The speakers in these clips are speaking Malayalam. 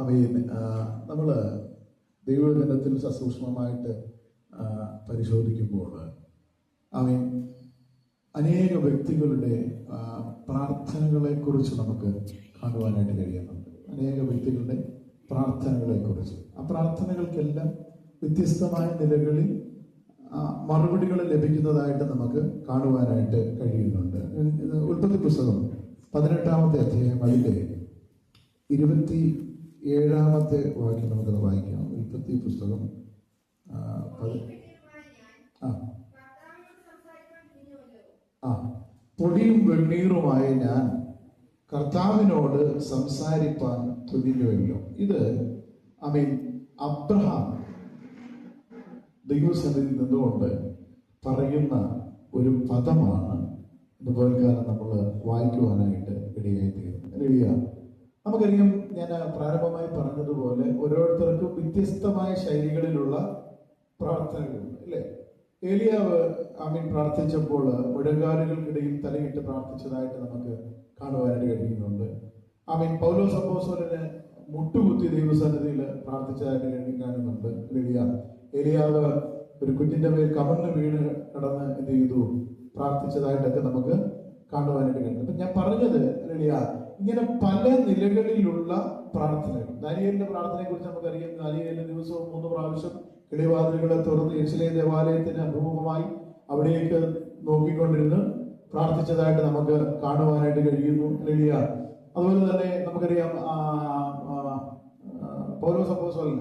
ആമേൻ. നമ്മൾ ദൈവജനത്തിൽ സസൂക്ഷ്മമായിട്ട് പരിശോധിക്കുമ്പോൾ ആമേൻ അനേക വ്യക്തികളുടെ പ്രാർത്ഥനകളെ കുറിച്ച് നമുക്ക് കാണുവാനായിട്ട് കഴിയുന്നുണ്ട്. അനേക വ്യക്തികളുടെ പ്രാർത്ഥനകളെ കുറിച്ച്, ആ പ്രാർത്ഥനകൾക്കെല്ലാം വ്യത്യസ്തമായ നിലകളിൽ മറുപടികൾ ലഭിക്കുന്നതായിട്ട് നമുക്ക് കാണുവാനായിട്ട് കഴിയുന്നുണ്ട്. ഉൽപ്പത്തി പുസ്തകം 18-ാമത്തെ അധ്യായം അതിൻ്റെ 27-ാമത്തെ വാക്യം നമുക്കത് വായിക്കാം. ഉൽപ്പത്തി പുസ്തകം പൊടിയും വെണ്ണീറുമായ ഞാൻ കർത്താവിനോട് സംസാരിപ്പാൻ തുനിഞ്ഞുവല്ലോ. ഇത് അബ്രഹാം ദൈവസന്നിധിയിൽ നിന്നുകൊണ്ട് പറയുന്ന ഒരു പദമാണ്. ഇതുപോലെ കാലം നമ്മൾ വായിക്കുവാനായിട്ട് ഇടയായി തീർന്നു. നമുക്കറിയാം, ഞാൻ പ്രാരംഭമായി പറഞ്ഞതുപോലെ ഓരോരുത്തർക്കും വ്യത്യസ്തമായ ശൈലികളിലുള്ള പ്രാർത്ഥനകളുണ്ട്, അല്ലേ? ഏലിയാവ് പ്രാർത്ഥിച്ചപ്പോൾ മുഴങ്കാലുകൾക്കിടയിൽ തലയിട്ട് പ്രാർത്ഥിച്ചതായിട്ട് നമുക്ക് കാണുവാനായിട്ട് കഴിയുന്നുണ്ട്. പൗലോസ് അപ്പോസ്തലന് മുട്ടുകുത്തി ദൈവസന്നിധിയിൽ പ്രാർത്ഥിച്ചതായിട്ട് കാണുന്നുണ്ട്. ഏലിയാവ് ഒരു കുഞ്ഞിന്റെ മേൽ കമന്ന് വീണ് കടന്ന് എന്ത് ചെയ്തു പ്രാർത്ഥിച്ചതായിട്ടൊക്കെ നമുക്ക് കാണുവാനായിട്ട് കഴിയുന്നു. അപ്പൊ ഞാൻ പറഞ്ഞത് ഇങ്ങനെ പല നിലകളിലുള്ള പ്രാർത്ഥനകൾ. ദാനിയേലിന്റെ പ്രാർത്ഥനയെ കുറിച്ച് നമുക്കറിയാം. ദാനിയേലിന്റെ ദിവസവും 3 പ്രാവശ്യം കിളിവാതിലുകളെ തുറന്ന് യെരുശലേം ദേവാലയത്തിന് അഭിമുഖമായി അവിടേക്ക് നോക്കിക്കൊണ്ടിരുന്ന് പ്രാർത്ഥിച്ചതായിട്ട് നമുക്ക് കാണുവാനായിട്ട് കഴിയുന്നു. അതുപോലെ തന്നെ നമുക്കറിയാം പൗലോസ് അപ്പോസ്തലൻ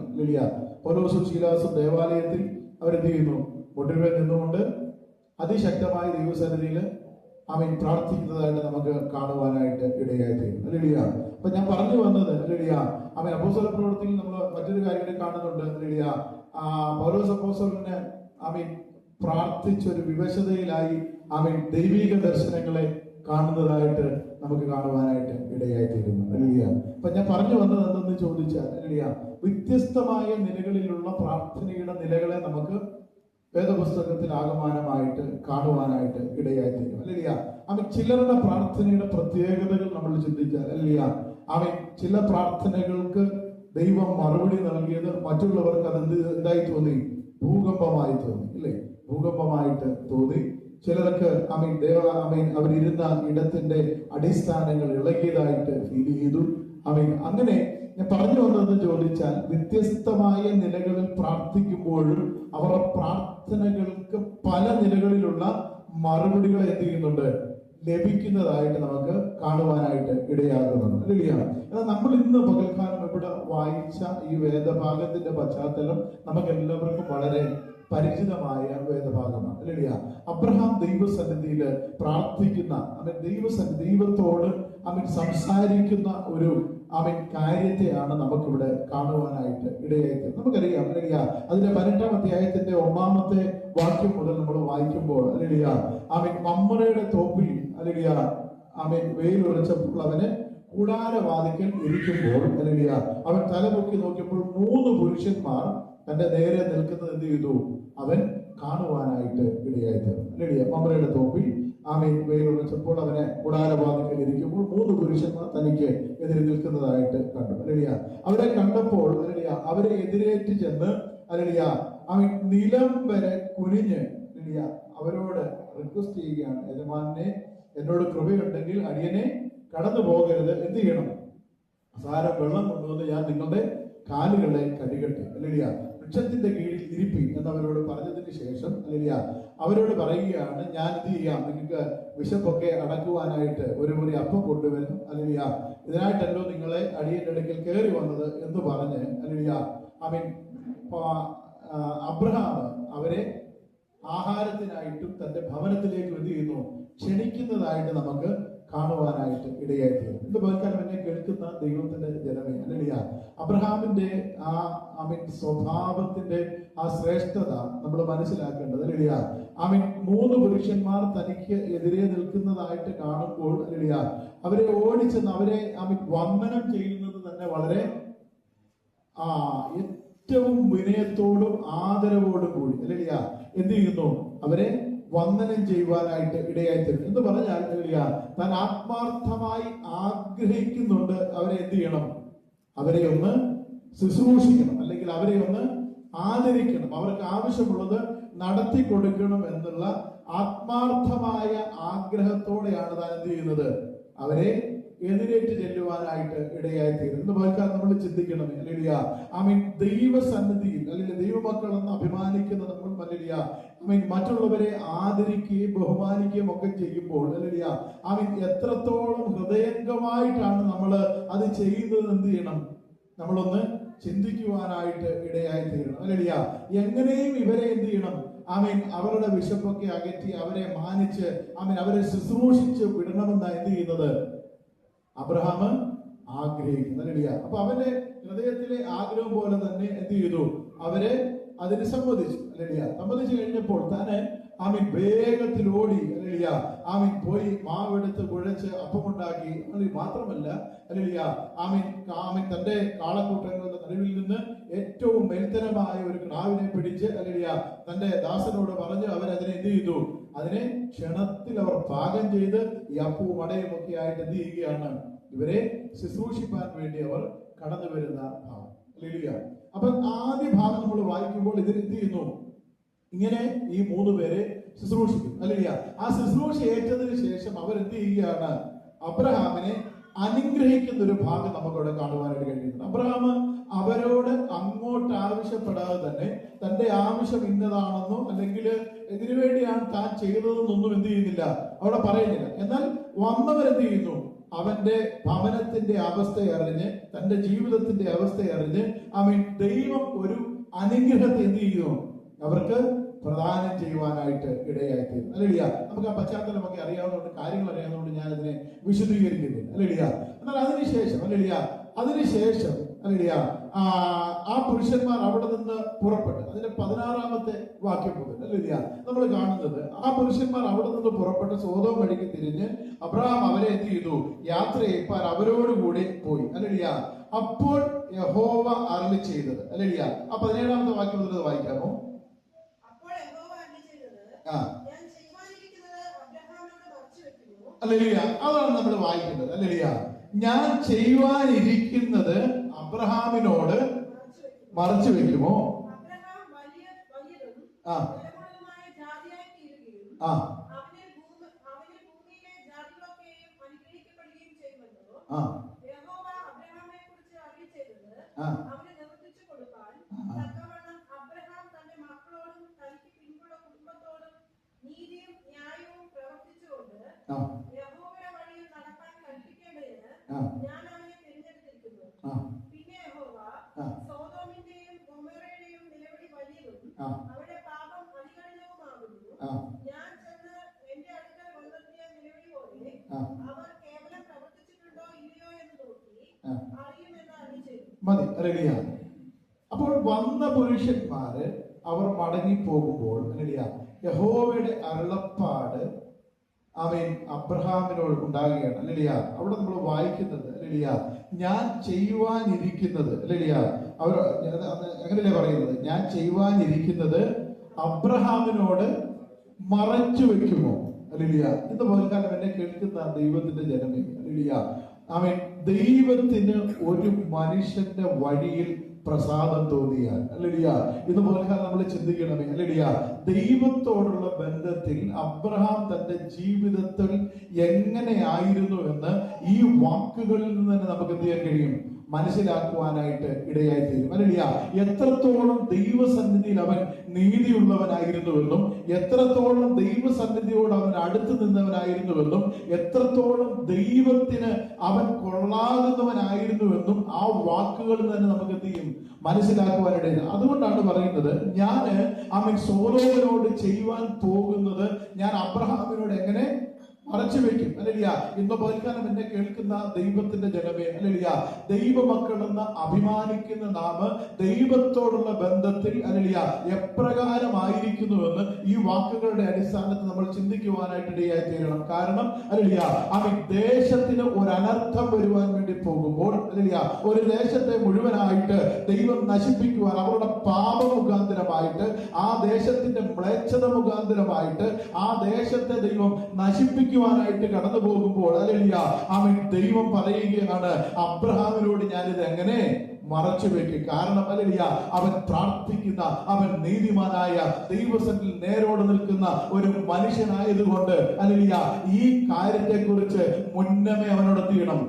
പൗലോസും ശീലാസും ദേവാലയത്തിൽ അവരെന്ത് ചെയ്യുന്നു? മുട്ടിന്മേൽ നിന്നുകൊണ്ട് അതിശക്തമായ ദൈവസന്നിധിയിൽ പ്രാർത്ഥിക്കുന്നതായിട്ട് നമുക്ക് കാണുവാനായിട്ട് ഇടയായി തീരും. അപ്പൊ ഞാൻ പറഞ്ഞു വന്നത് അപ്പോസ്തല പ്രവൃത്തിയിൽ നമ്മൾ മറ്റൊരു കാര്യം കാണുന്നുണ്ട്. പൗലോസ് അപ്പോസ്തലന് പ്രാർത്ഥിച്ചൊരു വിവശതയിലായി ദൈവിക ദർശനങ്ങളെ കാണുന്നതായിട്ട് നമുക്ക് കാണുവാനായിട്ട് ഇടയായി തീരുന്നു. അപ്പൊ ഞാൻ പറഞ്ഞു വന്നത് എന്തെന്ന് ചോദിച്ചാൽ വ്യത്യസ്തമായ നിലകളിലുള്ള പ്രാർത്ഥനയുടെ നിലകളെ നമുക്ക് വേദപുസ്തകത്തിൽ ആകമാനമായിട്ട് കാണുവാനായിട്ട് ഇടയായി തീരും. ചിലരുടെ പ്രാർത്ഥനയുടെ പ്രത്യേകതകൾ നമ്മൾ ചിന്തിച്ചാൽ ചില പ്രാർത്ഥനകൾക്ക് ദൈവം മറുപടി നൽകിയത് മറ്റുള്ളവർക്ക് അത് എന്തായി തോന്നി? ഭൂകമ്പമായി തോന്നി, അല്ലേ? ഭൂകമ്പമായിട്ട് തോന്നി. ചിലർക്ക് അവരിരുന്ന ഇടത്തിന്റെ അടിസ്ഥാനങ്ങൾ ഇളകിയതായിട്ട് ഫീൽ ചെയ്തു. അങ്ങനെ ഞാൻ പറഞ്ഞു വന്നത് ചോദിച്ചാൽ വ്യത്യസ്തമായ നിലകളിൽ പ്രാർത്ഥിക്കുമ്പോഴും അവരുടെ പ്രാർത്ഥനകൾക്ക് പല നിലകളിലുള്ള മറുപടികൾ എന്ത് ചെയ്യുന്നുണ്ട്? ലഭിക്കുന്നതായിട്ട് നമുക്ക് കാണുവാനായിട്ട് ഇടയാകുന്നുണ്ട്. എന്നാൽ നമ്മൾ ഇന്ന് പകൽക്കാലം ഇവിടെ വായിച്ച ഈ വേദഭാഗത്തിന്റെ പശ്ചാത്തലം നമുക്ക് എല്ലാവർക്കും വളരെ പരിചിതമായ വേദഭാഗമാണ്. അബ്രഹാം ദൈവസന്നിധിയിൽ പ്രാർത്ഥിക്കുന്ന ദൈവത്തോട് സംസാരിക്കുന്ന ഒരു കാര്യത്തെയാണ് നമുക്കിവിടെ കാണുവാനായിട്ട് ഇടയായിട്ട് നമുക്കറിയാം. അതിന്റെ 18-ാം അധ്യായത്തിന്റെ 1-ാമത്തെ വാക്യം മുതൽ നമ്മൾ വായിക്കുമ്പോൾ മമ്രയുടെ തോപ്പിൽ വെയിലുറച്ചപ്പോൾ അവന് കൂടാരവാതിക്കൽ ഇരിക്കുമ്പോൾ അവൻ തലപൊക്കി നോക്കിയപ്പോൾ 3 പുരുഷന്മാർ തന്റെ നേരെ നിൽക്കുന്നത് എന്ത് ചെയ്തു? അവൻ കാണുവാനായിട്ട് ഇടയായി തീർന്നു. മമ്രയുടെ തോപ്പിൽ വെയിലുറച്ചപ്പോൾ അവനെ കൂടാരവാതിക്കൽ ഇരിക്കുമ്പോൾ 3 പുരുഷന്മാർ തനിക്ക് എതിരെ നിൽക്കുന്നതായിട്ട് കണ്ടു. അവരെ കണ്ടപ്പോൾ അവരെ എതിരേറ്റ് ചെന്ന് നിലം വരെ കുനിഞ്ഞ് അവരോട് റിക്വസ്റ്റ് ചെയ്യുകയാണ്, യജമാനെ, എന്നോട് കൃപയുണ്ടെങ്കിൽ അടിയനെ കടന്നു പോകരുത്. എന്ത് ചെയ്യണം? സാരം വെള്ളം കൊണ്ടുവന്ന് ഞാൻ നിങ്ങളുടെ കാലുകളെ കഴുകട്ടെ. വൃക്ഷത്തിന്റെ കീഴിൽ ഇരിപ്പി എന്നവരോട് പറഞ്ഞതിന് ശേഷം അവരോട് പറയുകയാണ്, ഞാൻ ഇത് ചെയ്യാം, നിങ്ങൾക്ക് വിശപ്പൊക്കെ അടക്കുവാനായിട്ട് ഒരു മുറി അപ്പം കൊണ്ടുവരും. ഇതിനായിട്ടല്ലോ നിങ്ങളെ അടിയന്റെ അടുക്കൽ കയറി വന്നത് എന്ന് പറഞ്ഞ് അബ്രഹാം അവരെ ആഹാരത്തിനായിട്ടും തന്റെ ഭവനത്തിലേക്ക് എന്ത് ചെയ്യുന്നു? ക്ഷണിക്കുന്നതായിട്ട് നമുക്ക് കാണുവാനായിട്ട് ഇടയായിത്തീരും. ഇത് പോൽക്കാലം എന്നെ കേൾക്കുന്ന ദൈവത്തിന്റെ ജനമേ, അബ്രഹാമിന്റെ സ്വഭാവത്തിന്റെ ആ ശ്രേഷ്ഠത നമ്മൾ മനസ്സിലാക്കേണ്ടത്. 3 പുരുഷന്മാർ തനിക്ക് എതിരെ നിൽക്കുന്നതായിട്ട് കാണുമ്പോൾ അവരെ ഓടിച്ചെന്ന് അവരെ വന്ദനം ചെയ്യുന്നത് തന്നെ വളരെ ഏറ്റവും വിനയത്തോടും ആദരവോടും കൂടി എന്ത് ചെയ്യുന്നു? അവരെ വന്ദനം ചെയ്യുവാനായിട്ട് ഇടയായിത്തീരും. എന്ന് പറഞ്ഞാൽ താൻ ആത്മാർത്ഥമായി ആഗ്രഹിക്കുന്നുണ്ട് അവരെ എന്ത് ചെയ്യണം? അവരെ ഒന്ന് ശുശ്രൂഷിക്കണം, അല്ലെങ്കിൽ അവരെ ഒന്ന് ആദരിക്കണം, അവർക്ക് ആവശ്യമുള്ളത് നടത്തി കൊടുക്കണം എന്നുള്ള ആത്മാർത്ഥമായ ആഗ്രഹത്തോടെയാണ് താൻ എന്ത് ചെയ്യുന്നത്, അവരെ എതിരേറ്റ് ചെല്ലുവാനായിട്ട് ഇടയായി തീരും. ഇന്ന് പലക്കാർ നമ്മൾ ചിന്തിക്കണം, അല്ലേലൂയ, ദൈവസന്നിധിയിൽ അല്ലെങ്കിൽ ദൈവമക്കൾ എന്ന് അഭിമാനിക്കുന്ന നമ്മൾ മറ്റുള്ളവരെ ആദരിക്കുകയും ബഹുമാനിക്കുകയും ഒക്കെ ചെയ്യുമ്പോൾ അല്ലേലൂയ എത്രത്തോളം ഹൃദയംഗമായിട്ടാണ് നമ്മൾ അത് ചെയ്യുന്നത് എന്ത് ചെയ്യണം, നമ്മളൊന്ന് ചിന്തിക്കുവാനായിട്ട് ഇടയായി തീരണം. അല്ലേലൂയ, എങ്ങനെയും ഇവരെ എന്ത് ചെയ്യണം, അവരുടെ വിശപ്പൊക്കെ അകറ്റി അവരെ മാനിച്ച് അവരെ ശുശ്രൂഷിച്ച് വിടണമെന്നാണ് എന്ത് ചെയ്യുന്നത് അബ്രഹാം ആഗ്രഹിക്കുന്നു. അല്ലേലൂയ, അപ്പൊ അവന്റെ ഹൃദയത്തിലെ ആഗ്രഹം പോലെ തന്നെ എന്ത് ചെയ്തു, അവരെ അതിന് സമ്മതിച്ചു. അല്ലേലൂയ, സമ്മതിച്ചു കഴിഞ്ഞപ്പോൾ തന്നെ വേഗത്തിൽ ഓടി അല്ലേലൂയ പോയി മാവെടുത്ത് കുഴച്ച് അപ്പമുണ്ടാക്കി. മാത്രമല്ല അല്ലേലൂയ തന്റെ കാളക്കൂട്ടങ്ങളുടെ നടുവിൽ നിന്ന് ഏറ്റവും മേൽത്തരമായ ഒരു കിടാവിനെ പിടിച്ച് അല്ലേലൂയ തന്റെ ദാസനോട് പറഞ്ഞ് അവരതിനെ എന്ത് ചെയ്തു, അതിനെ ക്ഷണത്തിൽ അവർ പാകം ചെയ്ത് ഈ അപ്പവും അടയും ഒക്കെ ആയിട്ട് എന്ത് ചെയ്യുകയാണ്, ഇവരെ ശുശ്രൂഷിപ്പാൻ വേണ്ടി അവർ കടന്നു വരുന്ന ഭാഗം. അല്ലേലൂയ, അപ്പൊ ആദ്യ ഭാഗം നമ്മൾ വായിക്കുമ്പോൾ ഇതിൽ എന്ത് ചെയ്യുന്നു, ഇങ്ങനെ ഈ 3 പേരെ ശുശ്രൂഷിക്കും. അല്ലേലൂയ, ആ ശുശ്രൂഷ ഏറ്റതിന് ശേഷം അവരെന്ത് ചെയ്യുകയാണ്, അബ്രഹാമിനെ അനുഗ്രഹിക്കുന്ന ഒരു ഭാഗം നമുക്കവിടെ കാണുവാനായിട്ട് കഴിയുന്നുണ്ട്. അബ്രഹാം അവരോട് അങ്ങോട്ട് ആവശ്യപ്പെടാതെ തന്നെ തന്റെ ആവശ്യം ഇന്നതാണെന്നോ അല്ലെങ്കിൽ ഇതിനു വേണ്ടിയാണ് താൻ ചെയ്തതെന്നൊന്നും എന്ത് ചെയ്യുന്നില്ല, അവിടെ പറയുന്നില്ല. എന്നാൽ വന്നവരെന്ത് ചെയ്യുന്നു, അവന്റെ ഭവനത്തിന്റെ അവസ്ഥ അറിഞ്ഞ് തന്റെ ജീവിതത്തിന്റെ അവസ്ഥ അറിഞ്ഞ് ദൈവം ഒരു അനുഗ്രഹത്തെ എന്ത് ചെയ്യുന്നു, അവർക്ക് പ്രദാനം ചെയ്യുവാനായിട്ട് ഇടയായിത്തീരുന്നു. അല്ലേലൂയ, നമുക്ക് ആ പശ്ചാത്തലമൊക്കെ അറിയാവുന്നതുകൊണ്ട്, കാര്യങ്ങൾ അറിയാവുന്നതുകൊണ്ട് ഞാൻ അതിനെ വിശദീകരിക്കുന്നില്ല. അല്ലേലൂയ, എന്നാൽ അതിനുശേഷം അല്ലേലൂയ ആ പുരുഷന്മാർ അവിടെ നിന്ന് പുറപ്പെട്ടു. അതിന്റെ 16-ാമത്തെ വാക്യം മുതൽ അല്ലേലൂയ നമ്മൾ കാണുന്നത്, ആ പുരുഷന്മാർ അവിടെ നിന്ന് പുറപ്പെട്ട് സോദോം വഴിക്ക് തിരിഞ്ഞ് അബ്രഹാം അവരെ എന്ത് ചെയ്തു, യാത്ര ചെയ്യിപ്പാൻ അവരോടുകൂടി പോയി. അല്ലേലൂയ, അപ്പോൾ യഹോവ അരുളി ചെയ്തത്. അല്ലേലൂയ, ആ 17-ാമത്തെ വാക്യം മുതൽ വായിക്കാമോ? അല്ലേലൂയ, അതാണ് നമ്മൾ വായിക്കുന്നത്. അല്ലേലൂയ, ഞാൻ ചെയ്യുവാനിരിക്കുന്നത് അബ്രഹാമിനോട് മറച്ചു വെക്കുമോ? ആ ആ മതി. അല്ലേലൂയ, അപ്പോൾ വന്ന പുരുഷന്മാര് അവർ മടങ്ങി പോകുമ്പോൾ അല്ലേലൂയ യഹോവയുടെ അരുളപ്പാട് അബ്രഹാമിനോട് ഉണ്ടാകുകയാണ്. അല്ലേലൂയ, അവിടെ നമ്മൾ വായിക്കുന്നത് അല്ലേലൂയ ഞാൻ ചെയ്യുവാനിരിക്കുന്നത് അല്ലേലൂയ അവർ അങ്ങനെയല്ലേ പറയുന്നത്, ഞാൻ ചെയ്യുവാനിരിക്കുന്നത് അബ്രഹാമിനോട് മറച്ചു വെക്കുമോ? അല്ലേലൂയ, ഇന്ന് പോൽക്കാലം എന്നെ കേൾക്കുന്ന ദൈവത്തിന്റെ ജനമേ, അല്ലേലൂയ ദൈവത്തിന് ഒരു മനുഷ്യന്റെ വഴിയിൽ പ്രസാദം തോന്നിയാൽ അല്ലേലൂയ ഇന്ന് പോൽക്കാലം നമ്മൾ ചിന്തിക്കണമേ. അല്ലേലൂയ, ദൈവത്തോടുള്ള ബന്ധത്തിൽ അബ്രഹാം തന്റെ ജീവിതത്തിൽ എങ്ങനെയായിരുന്നു എന്ന് ഈ വാക്കുകളിൽ നിന്ന് തന്നെ നമുക്ക് എന്ത് ചെയ്യാൻ കഴിയും, മനസ്സിലാക്കുവാനായിട്ട് ഇടയായി തീരും. അല്ലേലൂയ, എത്രത്തോളം ദൈവസന്നിധിയിൽ അവൻ നീതിയുള്ളവനായിരുന്നുവെന്നും എത്രത്തോളം ദൈവസന്നിധിയോട് അവൻ അടുത്ത് നിന്നവനായിരുന്നുവെന്നും എത്രത്തോളം ദൈവത്തിന് അവൻ കൊള്ളാകുന്നവനായിരുന്നുവെന്നും ആ വാക്കുകളിൽ തന്നെ നമുക്ക് എന്ത് ചെയ്യും, മനസ്സിലാക്കുവാനിടയിൽ. അതുകൊണ്ടാണ് പറയുന്നത്, ഞാൻ സോദോമിനോട് ചെയ്യുവാൻ പോകുന്നത് ഞാൻ അബ്രഹാമിനോട് എങ്ങനെ മറച്ചു വെക്കും. അല്ലേലൂയ, ഇന്ന് പോൽക്കാലം എന്നെ കേൾക്കുന്ന ദൈവത്തിന്റെ ജനമേ, അല്ലേലൂയ ദൈവമക്കളെന്ന് അഭിമാനിക്കുന്ന നാം ദൈവത്തോടുള്ള ബന്ധത്തിൽ അല്ലേലൂയ എപ്രകാരമായിരിക്കുന്നുവെന്ന് ഈ വാക്കുകളുടെ അടിസ്ഥാനത്തിൽ നമ്മൾ ചിന്തിക്കുവാനായിട്ട് ഇടയായി തീരണം. കാരണം അല്ലേലൂയ ദേശത്തിന് ഒരു അനർത്ഥം വരുവാൻ വേണ്ടി പോകുമ്പോൾ അല്ലേലൂയ ഒരു ദേശത്തെ മുഴുവനായിട്ട് ദൈവം നശിപ്പിക്കുവാൻ അവരുടെ പാപ മുഖാന്തരമായിട്ട് ആ ദേശത്തിന്റെ മ്ലേച്ഛത മുഖാന്തരമായിട്ട് ആ ദേശത്തെ ദൈവം നശിപ്പിക്കുവാൻ അറിയിക്കുവാനായിട്ട് കടന്നു പോകുമ്പോൾ ഹല്ലേലൂയ ആമേൻ ദൈവം പറയുകയാണ് അബ്രഹാമിനോട് ഞാനിത് എങ്ങനെ മറച്ചു വെക്കും. കാരണം ഹല്ലേലൂയ അവൻ പ്രാർത്ഥിക്കുന്ന, അവൻ നീതിമാനായ ദൈവസന്നിധിയിൽ നേരോട് നിൽക്കുന്ന ഒരു മനുഷ്യനായതുകൊണ്ട് ഹല്ലേലൂയ ഈ കാര്യത്തെ കുറിച്ച് മുന്നമേ അവനോട് തീരണം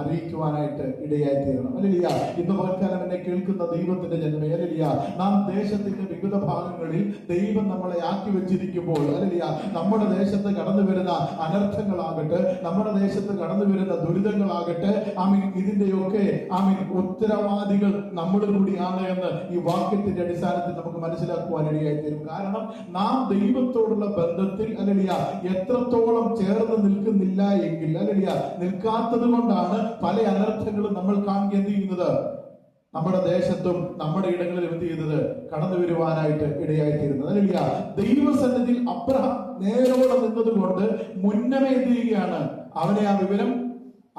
അറിയിക്കുവാനായിട്ട് ഇടയായി തീരണം. ഹല്ലേലൂയ ഇന്ന് പകൽക്കാലം എന്നെ കേൾക്കുന്ന ദൈവത്തിന്റെ ജനമേ, ഹല്ലേലൂയ നാം ദേശത്തിന്റെ വിവിധ ഭാഗങ്ങളിൽ ദൈവം നമ്മളെ ആക്കി വെച്ചിരിക്കുമ്പോൾ ഹല്ലേലൂയ നമ്മുടെ ദേശത്ത് കടന്നു വരുന്ന അനർത്ഥങ്ങളാകട്ടെ, നമ്മുടെ ദേശത്ത് കടന്നു വരുന്ന ദുരിതങ്ങളാകട്ടെ, ആമീൻ ഇതിന്റെയൊക്കെ ആമീൻ ഉത്തരവാദികൾ നമ്മൾ കൂടിയാണ് എന്ന് ഈ വാക്യത്തിന്റെ അടിസ്ഥാനത്തിൽ നമുക്ക് മനസ്സിലാക്കുവാൻ ഇടയായി തീരും. കാരണം നാം ദൈവത്തോടുള്ള ബന്ധത്തിൽ ഹല്ലേലൂയ എത്രത്തോളം ചേർന്ന് നിൽക്കുന്നില്ല എങ്കിൽ ഹല്ലേലൂയ നിൽക്കാത്തത് കൊണ്ടാണ് പല അനർത്ഥങ്ങളും നമ്മൾ കാണുക എന്ത് ചെയ്യുന്നത് നമ്മുടെ ദേശത്തും നമ്മുടെ ഇടങ്ങളിലും എന്ത് ചെയ്യുന്നത് കടന്നു വരുവാനായിട്ട് ഇടയായിത്തീരുന്നത്. ഹല്ലേലൂയ ദൈവസന്നിധിയിൽ അബ്രഹാം നേരോടെ നിന്നത് കൊണ്ട് മുന്നമേ എന്ത് ചെയ്യുകയാണ് അവനെ ആ വിവരം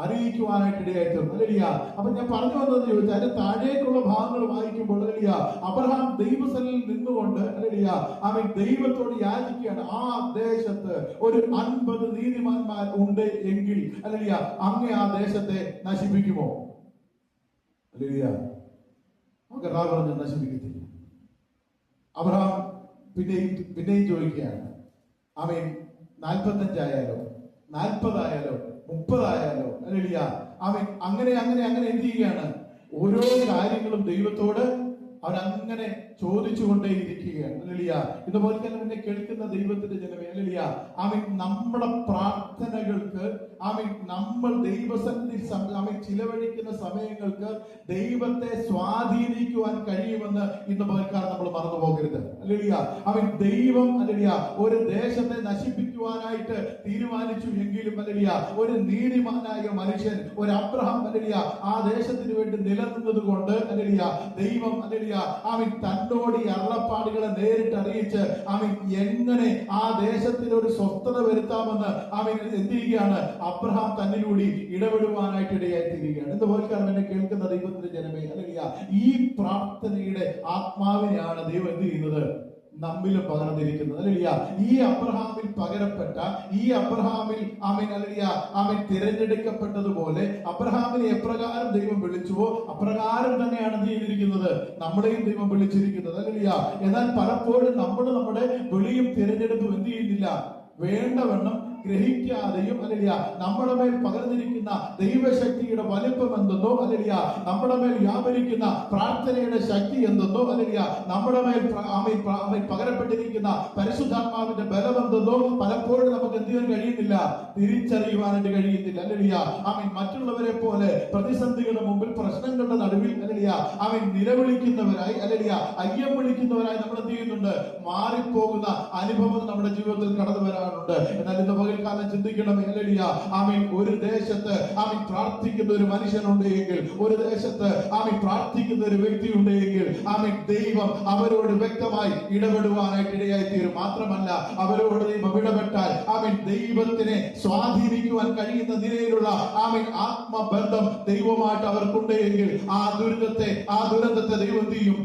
അറിയിക്കുവാനായിട്ട് ഇടയായിത്തീർന്നു. ഹല്ലേലൂയ അപ്പൊ ഞാൻ പറഞ്ഞു വന്നത് ചോദിച്ചാൽ അതിന്റെ താഴേക്കുള്ള ഭാഗങ്ങൾ വായിക്കുമ്പോൾ ഹല്ലേലൂയ അബ്രഹാം ദൈവസന്നിധിയിൽ നിന്നുകൊണ്ട് ഹല്ലേലൂയ അവൻ ദൈവത്തോട് യാചിക്കുകയാണ്, ആ ദേശത്ത് ഒരു 50 നീതിമാന്മാർ ഉണ്ട് എങ്കിൽ ഹല്ലേലൂയ അങ്ങേ ആ ദേശത്തെ നശിപ്പിക്കുമോ? ഹല്ലേലൂയ കർത്താവ് പറഞ്ഞു നശിപ്പിക്കത്തില്ല. അബ്രഹാം പിന്നെയും ചോദിക്കുകയാണ്, ആമേൻ 45 ആയാലോ 40 ആയാലോ 30 ആയാലോ ഹല്ലേലൂയ അവൻ അങ്ങനെ എന്ത് ചെയ്യുകയാണ് ഓരോ കാര്യങ്ങളും ദൈവത്തോട് അവൻ അങ്ങനെ ചോദിച്ചുകൊണ്ടേയിരിക്കുകയാണ്. ഹല്ലേലൂയ ഇതുപോലെ തന്നെ എന്നെ കേൾക്കുന്ന ദൈവത്തിന്റെ ജനമേ, ഹല്ലേലൂയ അവൻ നമ്മുടെ പ്രാർത്ഥനകൾക്ക് അവൻ നമ്മൾ ദൈവസന്നിധിയിൽ അവൻ ചിലവഴിക്കുന്ന സമയങ്ങൾക്ക് ദൈവത്തെ സ്വാധീനിക്കുവാൻ കഴിയുമെന്ന് ഇന്ന് പകൽക്കാലം നമ്മൾ മറന്നു പോകരുത്. ഹല്ലേലൂയ അവൻ ദൈവം ഹല്ലേലൂയ ഒരു ദേശത്തെ നശിപ്പിക്കുവാനായിട്ട് തീരുമാനിച്ചു എങ്കിലും ഹല്ലേലൂയ ഒരു നീതിമാനായ മനുഷ്യൻ ഒരു അബ്രഹാം ഹല്ലേലൂയ ആ ദേശത്തിന് വേണ്ടി നിലനിന്നത് കൊണ്ട് ഹല്ലേലൂയ ദൈവം ഹല്ലേലൂയ അവൻ തന്നോട് ഈ അരുളപ്പാടുകളെ നേരിട്ട് അറിയിച്ച് അവൻ എങ്ങനെ ആ ദേശത്തിൽ ഒരു സ്വസ്ഥത വരുത്താമെന്ന് അവൻ എന്ത് ചെയ്യുകയാണ് അബ്രഹാം തന്നിലൂടെ ഇടപെടുവാനായിട്ട് ഇടയായിത്തീരുകയാണ്. ഇതുപോലെ എന്നെ കേൾക്കുന്ന ദൈവത്തിന്റെ ജനമേ, ഹല്ലേലൂയ ഈ പ്രാർത്ഥനയുടെ ആത്മാവിനെയാണ് ദൈവം എന്ത് ചെയ്യുന്നത് നമ്മിലും പകർന്നിരിക്കുന്നത്. ഹല്ലേലൂയ ഈ അബ്രഹാമിൽ പകരപ്പെട്ട ഈ അബ്രഹാമിൽ അവൻ ഹല്ലേലൂയ അവൻ തിരഞ്ഞെടുക്കപ്പെട്ടതുപോലെ അബ്രഹാമിനെ എപ്രകാരം ദൈവം വിളിച്ചുവോ അപ്രകാരം തന്നെയാണ് എന്ത് ചെയ്തിരിക്കുന്നത് നമ്മളെയും ദൈവം വിളിച്ചിരിക്കുന്നത്. ഹല്ലേലൂയ എന്നാൽ പലപ്പോഴും നമ്മൾ നമ്മുടെ വിളിയും തിരഞ്ഞെടുപ്പും എന്ത് ചെയ്യുന്നില്ല വേണ്ടവണ്ണം ഗ്രഹിക്കാതെയും ഹല്ലേലൂയ നമ്മുടെ മേൽ പകർന്നിരിക്കുന്ന ദൈവശക്തിയുടെ വലിപ്പം എന്തെന്നോ ഹല്ലേലൂയ നമ്മുടെ മേൽ വ്യാപരിക്കുന്ന പ്രാർത്ഥനയുടെ ശക്തി എന്തെന്നോ ഹല്ലേലൂയ നമ്മുടെ മേൽ പകരപ്പെട്ടിരിക്കുന്ന പരിശുദ്ധാത്മാവിന്റെ ബലം എന്തെന്നോ പലപ്പോഴും നമുക്ക് എന്ത് ചെയ്യാൻ കഴിയുന്നില്ല തിരിച്ചറിയുവാനായിട്ട് കഴിയുന്നില്ല. ഹല്ലേലൂയ അവൻ മറ്റുള്ളവരെ പോലെ പ്രതിസന്ധികളുടെ മുമ്പിൽ പ്രശ്നങ്ങളുടെ നടുവിൽ ഹല്ലേലൂയ അവൻ നിലവിളിക്കുന്നവരായി ഹല്ലേലൂയ അയ്യം വിളിക്കുന്നവരായി നമ്മൾ എന്ത് ചെയ്യുന്നുണ്ട് മാറിപ്പോകുന്ന അനുഭവം നമ്മുടെ ജീവിതത്തിൽ കടന്നു വരാറുണ്ട്. എന്നാൽ ഇന്ന് കാലം ചിന്തിക്കണം, ഹല്ലേലൂയ ആമേൻ ഒരു ദേശത്ത് ആമേൻ പ്രാർത്ഥിക്കുന്ന ഒരു മനുഷ്യനുണ്ട് എങ്കിൽ ഒരു ദേശത്ത് ആമേൻ പ്രാർത്ഥിക്കുന്ന ഒരു വ്യക്തി ഉണ്ട് എങ്കിൽ ആമേൻ ദൈവം അവരോട് വ്യക്തമായി ഇടപെടുവാനായിട്ട് ഇടയായി തീരും. മാത്രമല്ല അവരോട് ദൈവം ഇടപെട്ടാൽ ആമേൻ ദൈവത്തിനെ സ്വാധീനിക്കുവാൻ കഴിയുന്ന നിലയിലുള്ള ആമേൻ ആത്മബന്ധം ദൈവമായിട്ട് അവർക്കുണ്ട് എങ്കിൽ ആ ദുരന്തത്തെ ദൈവം ചെയ്യും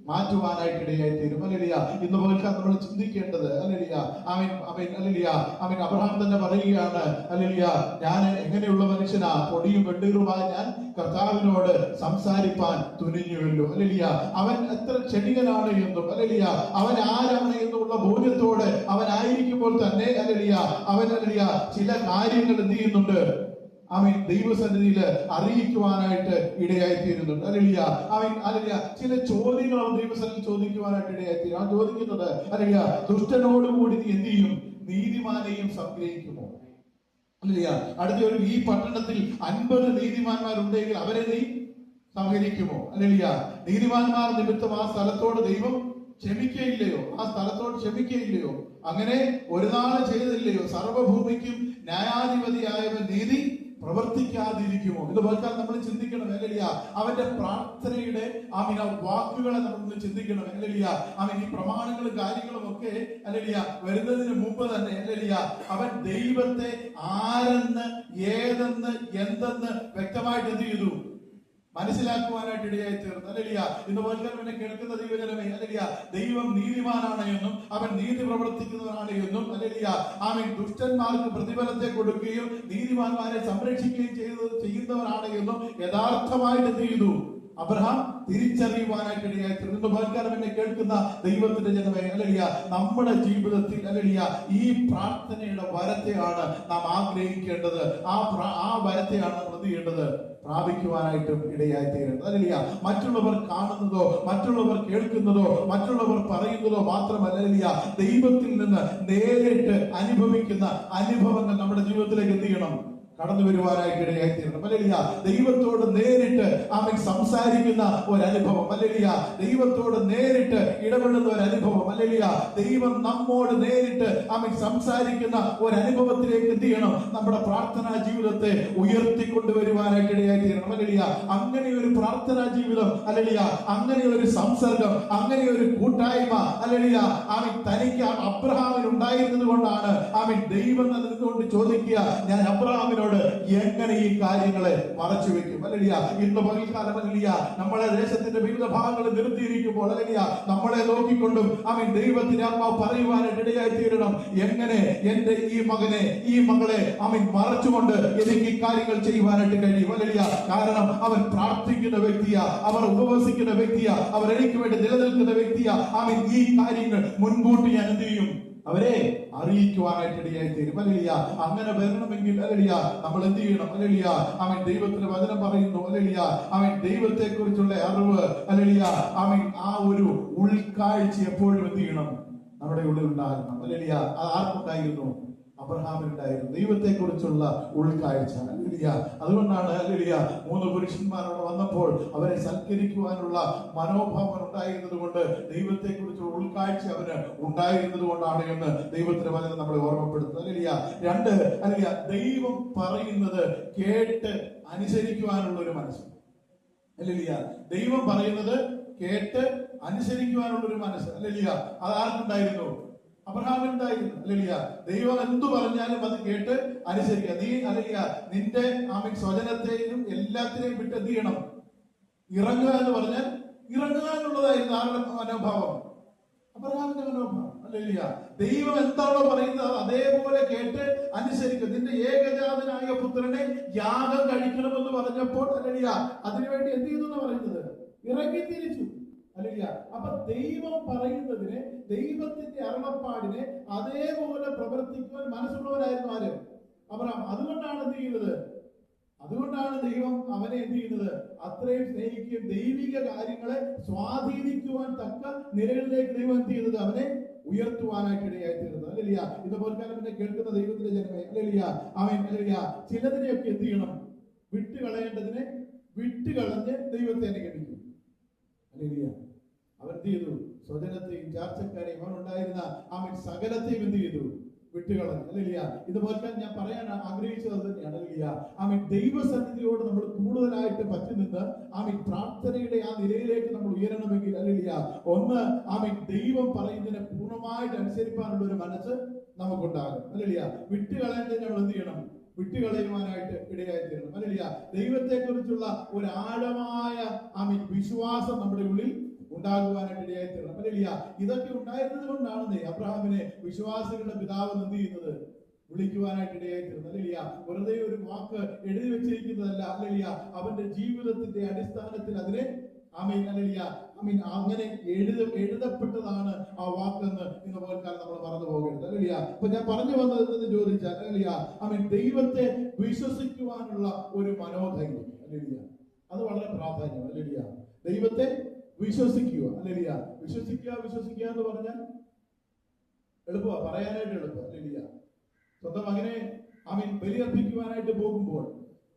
മാറ്റുവാനായിട്ട് ഇടയായി തീരും. ഹല്ലേലൂയ ഇന്ന് പോൽക്കാൻ നമ്മൾ ചിന്തിക്കേണ്ടത് ഹല്ലേലൂയ ഹല്ലേലൂയ അബ്രഹാം തന്നെ പറയുകയാണ്, ഹല്ലേലൂയ ഞാൻ എങ്ങനെയുള്ള മനുഷ്യനാ, പൊടിയും വെണ്ണീറുമായി ഞാൻ കർത്താവിനോട് സംസാരിപ്പാൻ തുനിഞ്ഞുവല്ലോ. ഹല്ലേലൂയ അവൻ എത്ര ക്ഷണികനാണ് എന്നും ഹല്ലേലൂയ അവൻ ആരാണ് എന്നുള്ള ബോധ്യത്തോടെ അവനായിരിക്കുമ്പോൾ തന്നെ ഹല്ലേലൂയ ഹല്ലേലൂയ ചില കാര്യങ്ങൾ എന്ത് ചെയ്യുന്നുണ്ട് അവൻ ദൈവസന്നിധിയിൽ അറിയിക്കുവാനായിട്ട് ഇടയായിത്തീരുന്നുണ്ട്. ഹല്ലേലൂയ ഹല്ലേലൂയ ചില ചോദ്യങ്ങൾ അവൻ ദൈവസന്നിധിയിൽ ചോദിക്കുവാനായിട്ട് ഇടയായിത്തീരും. അവൻ ചോദിക്കുന്നത് ഹല്ലേലൂയ ദുഷ്ടനോടുകൂടി നീ എന്ത് ചെയ്യും, നീതിമാനെയും സംഗ്രഹിക്കുമോ? ഹല്ലേലൂയ അടുത്ത ഈ പട്ടണത്തിൽ 50 നീതിമാന്മാരുണ്ടെങ്കിൽ അവരെ നീ സംഹരിക്കുമോ? ഹല്ലേലൂയ നീതിമാന്മാർ നിമിത്തം ആ സ്ഥലത്തോട് ദൈവം ക്ഷമിക്കയില്ലയോ? ആ സ്ഥലത്തോട് ക്ഷമിക്കയില്ലയോ? അങ്ങനെ ഒരു നാൾ ചെയ്തില്ലയോ? സർവഭൂമിക്കും ന്യായാധിപതിയായവൻ നീതി പ്രവർത്തിക്കാതിരിക്കുമോ? ഇത് പോൽക്കാൻ നമ്മൾ ചിന്തിക്കണം. ഹല്ലേലൂയ അവന്റെ പ്രാർത്ഥനയുടെ വാക്കുകളെ നമ്മൾ ചിന്തിക്കണം. ഹല്ലേലൂയ അവൻ ഈ പ്രമാണങ്ങളും കാര്യങ്ങളും ഒക്കെ ഹല്ലേലൂയ വരുന്നതിന് മുമ്പ് തന്നെ ഹല്ലേലൂയ അവൻ ദൈവത്തെ ആരെന്ന് ഏതെന്ന് എന്തെന്ന് വ്യക്തമായിട്ട് എന്ത് ചെയ്തു മനസ്സിലാക്കുവാനായിട്ട് ഇടയായി തീർന്നു. അല്ലേലിയ. ഇന്ന് പോലും എന്നെ കേൾക്കുന്ന ദൈവജനമേ, അല്ലേലിയ, ദൈവം നീതിമാനാണ് എന്നും അവൻ നീതി പ്രവർത്തിക്കുന്നവനാണ് എന്നും, അല്ലേലിയ, അവൻ ദുഷ്ടന്മാർക്ക് പ്രതിഫലത്തെ കൊടുക്കുകയും നീതിമാന്മാരെ സംരക്ഷിക്കുകയും ചെയ്യുന്നവനാണ് എന്നും യഥാർത്ഥമായിട്ട് എന്ത് ചെയ്തു അബ്രഹാം തിരിച്ചറിയുവാനായിട്ട് ഇടയായി തീർന്നു. ഇന്ന് പോലും എന്നെ കേൾക്കുന്ന ദൈവത്തിന്റെ ജനമേ, അല്ലേലിയ, നമ്മുടെ ജീവിതത്തിൽ, അല്ലേലിയ, ഈ പ്രാർത്ഥനയുടെ വരത്തെയാണ് നാം ആഗ്രഹിക്കേണ്ടത്. ആ വരത്തെയാണ് നമ്മൾ എന്ത് ചെയ്യേണ്ടത്? പ്രാപിക്കുവാനായിട്ടും ഇടയായി തീരുന്നത്. അല്ലേലിയ. മറ്റുള്ളവർ കാണുന്നതോ മറ്റുള്ളവർ കേൾക്കുന്നതോ മറ്റുള്ളവർ പറയുന്നതോ മാത്രമല്ല, അല്ലേലിയ, ദൈവത്തിൽ നിന്ന് നേരിട്ട് അനുഭവിക്കുന്ന അനുഭവങ്ങൾ നമ്മുടെ ജീവിതത്തിലേക്ക് എന്ത് ചെയ്യണം? കടന്നു വരുവാനായിട്ട് ഇടയായി തീരണം. അല്ലേലിയ. ദൈവത്തോട് നേരിട്ട് അവൻ സംസാരിക്കുന്ന ഒരനുഭവം, അല്ലേലിയ, ദൈവത്തോട് നേരിട്ട് ഇടപെടുന്ന ഒരനുഭവം, അല്ലേലിയ, ദൈവം നമ്മോട് നേരിട്ട് അവൻ സംസാരിക്കുന്ന ഒരനുഭവത്തിലേക്ക് എന്ത് ചെയ്യണം? നമ്മുടെ പ്രാർത്ഥനാ ജീവിതത്തെ ഉയർത്തിക്കൊണ്ടുവരുവാനായിട്ട് ഇടയായി തീരണം. അല്ലേലിയ. അങ്ങനെ ഒരു പ്രാർത്ഥനാ ജീവിതം, അല്ലേലിയ, അങ്ങനെ ഒരു സംസർഗം, അങ്ങനെ ഒരു കൂട്ടായ്മ, അല്ലേലിയ, അവൻ തനിക്ക് അബ്രഹാമിന് ഉണ്ടായിരുന്നത് കൊണ്ടാണ് അവൻ ദൈവം നിന്നുകൊണ്ട് ചോദിക്കുക, ഞാൻ അബ്രഹാമിനോട് എങ്ങനെ ഈ കാര്യങ്ങളെ മറച്ചു വെക്കും? അല്ലേലിയ. ഇന്ന് പകൽക്കാലം, അല്ലേലിയ, നമ്മളെ ദേശത്തിന്റെ വിവിധ ഭാഗങ്ങളിൽ നിർത്തിയിരിക്കുമ്പോൾ, അല്ലേലിയ, നമ്മളെ നോക്കിക്കൊണ്ടും അവൻ ദൈവത്തിന്റെ ആത്മാവ് പറയുവാനായിട്ട് ഇടയായി തീരണം. എങ്ങനെ എന്റെ ഈ മകനെ ഈ മകളെ അവൻ മറച്ചുകൊണ്ട് എനിക്ക് ഈ കാര്യങ്ങൾ ചെയ്യുവാനായിട്ട് കഴിയും? അല്ലേലിയ. കാരണം അവൻ പ്രാർത്ഥിക്കുന്ന വ്യക്തിയാ, അവർ ഉപവസിക്കുന്ന വ്യക്തിയാ, അവർ എനിക്ക് വേണ്ടി നിലനിൽക്കുന്ന വ്യക്തിയാ. അവൻ ഈ കാര്യങ്ങൾ മുൻകൂട്ടി ഞാൻ എന്ത് ചെയ്യും? അവരെ അറിയിക്കുവാനായിട്ട് ഇടയായി തീരും. അല്ലേലിയ. അങ്ങനെ വരണമെങ്കിൽ, അല്ലേലിയ, നമ്മൾ എന്ത് ചെയ്യണം? അല്ലേലിയ, അവൻ ദൈവത്തിന്റെ വചനം പറയുന്നു, അല്ലേലിയ, അവൻ ദൈവത്തെ കുറിച്ചുള്ള അറിവ്, അല്ലേലിയ, അവൻ ആ ഒരു ഉൾക്കാഴ്ച എപ്പോഴും എന്ത് ചെയ്യണം? നമ്മുടെ ഉള്ളിൽ ഉണ്ടാകണം. അല്ലേലിയ. അത് ആർക്കുണ്ടായിരുന്നു? അബ്രഹാമിനുണ്ടായിരുന്നു ദൈവത്തെ കുറിച്ചുള്ള ഉൾക്കാഴ്ച. അല്ലേലിയ. അതുകൊണ്ടാണ്, അല്ലേലിയ, 3 പുരുഷന്മാർ അവിടെ വന്നപ്പോൾ അവരെ സൽക്കരിക്കുവാനുള്ള മനോഭാവം ഉണ്ടായിരുന്നത് കൊണ്ട്, ദൈവത്തെ കുറിച്ചുള്ള ഉൾക്കാഴ്ച അവന് ഉണ്ടായിരുന്നത് കൊണ്ടാണ് എന്ന് ദൈവത്തിന്റെ വചനം നമ്മളെ ഓർമ്മപ്പെടുത്തുന്നത്. അല്ലേലിയ. 2, അല്ലേലിയ, ദൈവം പറയുന്നത് കേട്ട് അനുസരിക്കുവാനുള്ള ഒരു മനസ്സ്. അല്ലേലിയ. ദൈവം പറയുന്നത് കേട്ട് അനുസരിക്കുവാനുള്ള ഒരു മനസ്സ്. അല്ലേലിയ. അത് ആർക്കുണ്ടായിരുന്നു? അബ്രഹാമിനുണ്ടായിരുന്നു. അല്ലേലിയ. ദൈവം എന്തു പറഞ്ഞാലും അത് കേട്ട് അനുസരിക്കുക. നീ, അല്ലേലിയ, നിന്റെ സ്വജനത്തെയും എല്ലാത്തിനെയും വിട്ട് എന്ത് ചെയ്യണം? ഇറങ്ങുക എന്ന് പറഞ്ഞാൽ ഇറങ്ങുക എന്നുള്ളതായിരുന്നു ആരുടെ മനോഭാവം? അബ്രഹാമിന്റെ മനോഭാവം. അല്ലേലിയ. ദൈവം എന്താണോ പറയുന്നത് അതേപോലെ കേട്ട് അനുസരിക്കുക. നിന്റെ ഏകജാതനായ പുത്രനെ യാഗം കഴിക്കണമെന്ന് പറഞ്ഞപ്പോൾ, അല്ലേലിയ, അതിനുവേണ്ടി എന്ത് ചെയ്തു എന്ന് പറയുന്നത്? ഇറങ്ങി തിരിച്ചു. അല്ലേലിയ. അപ്പൊ ദൈവം പറയുന്നതിനെ, ദൈവത്തിന്റെ അരുളപ്പാടിനെ അതേപോലെ പ്രവർത്തിക്കുവാൻ മനസ്സുള്ളവരായിരുന്നു ആര്? അബ്രഹാം. അതുകൊണ്ടാണ് എന്ത് ചെയ്യുന്നത്? അതുകൊണ്ടാണ് ദൈവം അവനെ എന്ത് ചെയ്യുന്നത്? അത്രയും സ്നേഹിക്കുകയും ദൈവിക കാര്യങ്ങളെ സ്വാധീനിക്കുവാൻ തക്ക നിലകളിലേക്ക് ദൈവം എന്ത് ചെയ്യുന്നത്? അവനെ ഉയർത്തുവാനായിട്ട് ഇടയായി തീർന്നത്. അല്ലേലിയ. ഇന്ന് പോൽക്കാലം കേൾക്കുന്ന ദൈവത്തിന്റെ ജനമേ, അല്ലേലിയ, അവൻ, അല്ലേലിയ, ചിലതിനെയൊക്കെ എന്ത് ചെയ്യണം? വിട്ടുകളയേണ്ടതിനെ വിട്ടുകളഞ്ഞ് ദൈവത്തെ അനുഗമിക്കും. അല്ലേലിയ. അവൻ എന്ത് ചെയ്തു? സ്വജനത്തെയും ചാർച്ചക്കാരെയും അവനുണ്ടായിരുന്ന അവൻ സകലത്തെയും എന്ത് ചെയ്തു? വിട്ടുകളഞ്ഞു. അല്ലേലിയ. ഇതുപോലെ ഞാൻ പറയാൻ ആഗ്രഹിച്ചത് തന്നെയാണ്. അല്ലേലിയ. അവൻ ദൈവസന്നിധിയോട് നമ്മൾ കൂടുതലായിട്ട് പറ്റി നിന്ന് അവൻ പ്രാർത്ഥനയുടെ ആ നിലയിലേക്ക് നമ്മൾ ഉയരണമെങ്കിൽ, അല്ലേലിയ, ഒന്ന് അവൻ ദൈവം പറയുന്നതിനെ പൂർണ്ണമായിട്ട് അനുസരിക്കാനുള്ള ഒരു മനസ്സ് നമുക്കുണ്ടാകും. അല്ലേലിയ. വിട്ടുകളയേണ്ടതിനെ നമ്മൾ എന്ത് ചെയ്യണം? വിട്ടുകളയുവാനായിട്ട് ഇടയായി തീരണം. അല്ലേലിയ. ദൈവത്തെ കുറിച്ചുള്ള ഒരു ആഴമായ വിശ്വാസം നമ്മുടെ ഉള്ളിൽ ഉണ്ടാകുവാനായിട്ട് ഇടയായി തീരണം. അല്ലേലിയ. ഇതൊക്കെ ഉണ്ടായിരുന്നത് കൊണ്ടാണ് അബ്രഹാമിനെ വിശ്വാസികളുടെ പിതാവ് എന്ത് ചെയ്യുന്നത്? വിളിക്കുവാനായിട്ട് ഇടയായി തീർന്നത്. അല്ലേലിയ. വെറുതെ ഒരു വാക്ക് എഴുതി വെച്ചിരിക്കുന്നതല്ല. അല്ലേലിയ. അവന്റെ ജീവിതത്തിന്റെ അടിസ്ഥാനത്തിൽ അതിനെ അല്ലേലിയ, അങ്ങനെ എഴുതപ്പെട്ടതാണ് ആ വാക്കെന്ന് ഇന്ന് പോൽക്കാലം നമ്മൾ മറന്നു പോകരുത്. അല്ലേലിയ. അപ്പൊ ഞാൻ പറഞ്ഞു വന്നത് എന്തെന്ന് ചോദിച്ചാൽ, അല്ലേലിയ, ദൈവത്തെ വിശ്വസിക്കുവാനുള്ള ഒരു മനോധൈര്യം. അല്ലേലിയ. അത് വളരെ പ്രാധാന്യം. അല്ലേലിയ. ദൈവത്തെ വിശ്വസിക്കുക. അല്ലേലിയ. വിശ്വസിക്കുക എന്ന് പറഞ്ഞാൽ എളുപ്പ, പറയാനായിട്ട് എളുപ്പം. അല്ലേലിയ. സ്വന്തം മകനെ ബലിയർപ്പിക്കുവാനായിട്ട് പോകുമ്പോൾ,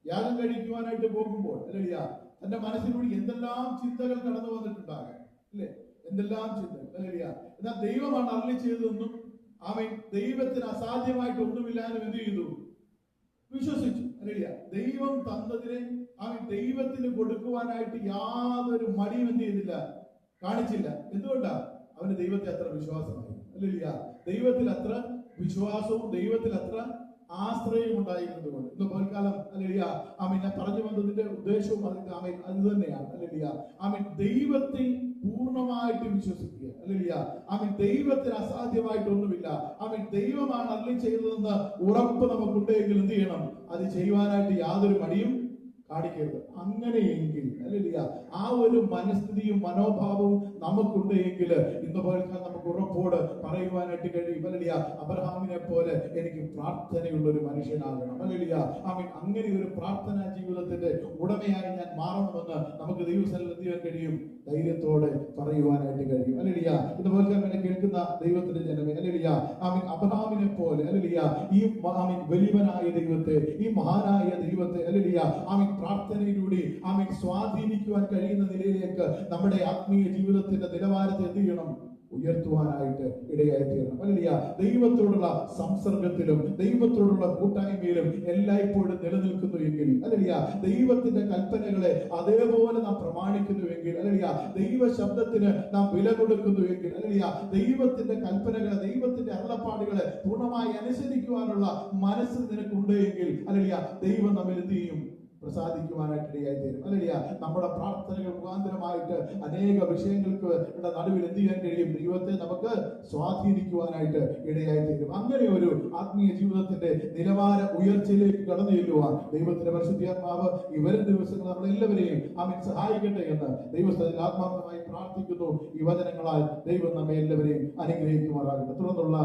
യാഗം കഴിക്കുവാനായിട്ട് പോകുമ്പോൾ, അല്ലേലിയ, തന്റെ മനസ്സിലൂടെ എന്തെല്ലാം ചിന്തകൾ കടന്നു വന്നിട്ടുണ്ടാകാം, അല്ലെ? എന്തെല്ലാം ചിന്തകൾ. അല്ലേലിയ. എന്നാൽ ദൈവമാണ് അരുളി ചെയ്തതെന്നും ദൈവത്തിന് അസാധ്യമായിട്ട് ഒന്നുമില്ലാനും എന്ത് ചെയ്തു? വിശ്വസിച്ചു. അല്ലേലിയ. ദൈവം തന്നതിനെ ദൈവത്തിന് കൊടുക്കുവാനായിട്ട് യാതൊരു മടിയും എന്ത് ചെയ്തില്ല? കാണിച്ചില്ല. എന്തുകൊണ്ടാ? അവന് ദൈവത്തെ അത്ര വിശ്വാസമായി. അല്ലേലിയ. ദൈവത്തിൽ അത്ര വിശ്വാസവും ദൈവത്തിൽ അത്ര ആശ്രയം ഉണ്ടായിരുന്നത് കൊണ്ട്. ഇന്ന് പോൽക്കാലം അല്ലേലിയ ആമീൻ ഞാൻ പറഞ്ഞു വന്നതിന്റെ ഉദ്ദേശവും ആമീൻ അത് തന്നെയാണ് അല്ലേലിയ. ആമീൻ ദൈവത്തിൽ പൂർണ്ണമായിട്ട് വിശ്വസിക്കുക അല്ലേലിയ. ആമീൻ ദൈവത്തിന് അസാധ്യമായിട്ടൊന്നുമില്ല. ആമീൻ ദൈവമാണ് അരുളി ചെയ്തതെന്ന് ഉറപ്പ് നമുക്കുണ്ടെങ്കിൽ എന്ത് ചെയ്യണം? അത് ചെയ്യുവാനായിട്ട് യാതൊരു മടിയും കാണിക്കരുത്. അങ്ങനെയെങ്കിൽ അല്ലേലിയ ആ ഒരു മനസ്ഥിതിയും മനോഭാവവും നമുക്കുണ്ടെങ്കിൽ ഇന്ന് പോൽക്കാൻ നമുക്ക് ഉറപ്പോട് പറയുവാനായിട്ട് കഴിയും അല്ലേലിയ. അബ്രഹാമിനെ പോലെ എനിക്ക് പ്രാർത്ഥനയുള്ള ഒരു മനുഷ്യനാകണം അല്ലേലിയ. ആമീൻ അങ്ങനെ ഒരു പ്രാർത്ഥനാ ജീവിതത്തിന്റെ ഉടമയായി ഞാൻ മാറണമെന്ന് നമുക്ക് ദൈവസ്ഥലം എന്ത് ചെയ്യാൻ കഴിയും? ധൈര്യത്തോടെ പറയുവാനായിട്ട് കഴിയും അല്ലേലിയ. ഇതുപോലെ തന്നെ കേൾക്കുന്ന ദൈവത്തിന്റെ ജനമേ അല്ലേലിയ. ആമീൻ അബ്രഹാമിനെ പോലെ അല്ലേലിയ ഈ ആമീൻ വലിയവനായ ദൈവത്തെ, ഈ മഹാനായ ദൈവത്തെ അല്ലേലിയ ആമീൻ പ്രാർത്ഥനയിലൂടെ ആമീൻ സ്വാധീനിക്കുവാൻ കഴിയുന്ന നിലയിലേക്ക് നമ്മുടെ ആത്മീയ ജീവിതത്തിന്റെ നിലവാരത്തെ എന്ത് ചെയ്യണം? ഉയർത്തുവാനായിട്ട് ഇടയായി തീരണം അല്ലേലിയ. ദൈവത്തോടുള്ള സംസർഗത്തിലും ദൈവത്തോടുള്ള കൂട്ടായ്മയിലും എല്ലായ്പ്പോഴും നിലനിൽക്കുന്നു എങ്കിൽ അല്ലേലിയ, ദൈവത്തിന്റെ കൽപ്പനകളെ അതേപോലെ നാം പ്രമാണിക്കുന്നുവെങ്കിൽ അല്ലേലിയ, ദൈവ ശബ്ദത്തിന് നാം വില കൊടുക്കുന്നുവെങ്കിൽ അല്ലേലിയ, ദൈവത്തിന്റെ കൽപ്പനകളെ, ദൈവത്തിന്റെ അരുളപ്പാടുകളെ പൂർണ്ണമായി അനുസരിക്കുവാനുള്ള മനസ്സ് നിനക്കുണ്ട് എങ്കിൽ അല്ലേലിയ, ദൈവം നമ്മിൽ എന്ത് ചെയ്യും? പ്രസാദിക്കുവാനായിട്ട് ഇടയായി തീരും അല്ലേലിയ. നമ്മുടെ പ്രാർത്ഥനകൾ മുഖാന്തരമായിട്ട് അനേക വിഷയങ്ങൾക്ക് നടുവിൽ എന്ത് ചെയ്യാൻ കഴിയും? ദൈവത്തെ നമുക്ക് സ്വാധീനിക്കുവാനായിട്ട് ഇടയായി തീരും. അങ്ങനെ ഒരു ആത്മീയ ജീവിതത്തിന്റെ നിലവാര ഉയർച്ചയിലേക്ക് കടന്നു ചെല്ലുവാൻ ദൈവത്തിന്റെ പരിശുദ്ധാത്മാവ് ഈ വരും ദിവസങ്ങൾ നമ്മളെല്ലാവരെയും ആമീൻ സഹായിക്കട്ടെ എന്ന് ദൈവസ്ഥയിൽ ആത്മാർത്ഥമായി പ്രാർത്ഥിക്കുന്നു. ഈ വചനങ്ങളാൽ ദൈവം നമ്മെ എല്ലാവരെയും അനുഗ്രഹിക്കുമാറാകട്ടെ. തുടർന്നുള്ള